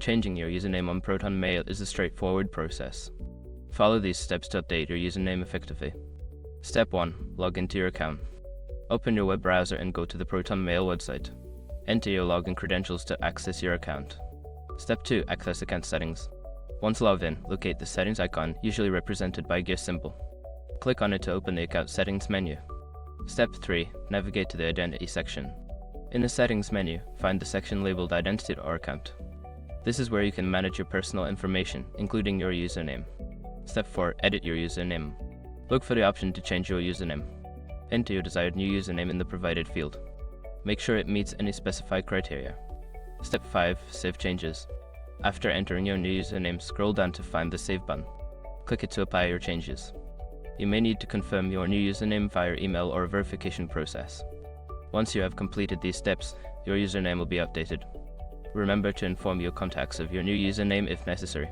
Changing your username on ProtonMail is a straightforward process. Follow these steps to update your username effectively. Step 1. Log into your account. Open your web browser and go to the ProtonMail website. Enter your login credentials to access your account. Step 2. Access account settings. Once logged in, locate the settings icon, usually represented by a gear symbol. Click on it to open the account settings menu. Step 3. Navigate to the identity section. In the settings menu, find the section labeled Identity or Account. This is where you can manage your personal information, including your username. Step 4. Edit your username. Look for the option to change your username. Enter your desired new username in the provided field. Make sure it meets any specified criteria. Step 5. Save changes. After entering your new username, scroll down to find the Save button. Click it to apply your changes. You may need to confirm your new username via email or a verification process. Once you have completed these steps, your username will be updated. Remember to inform your contacts of your new username if necessary.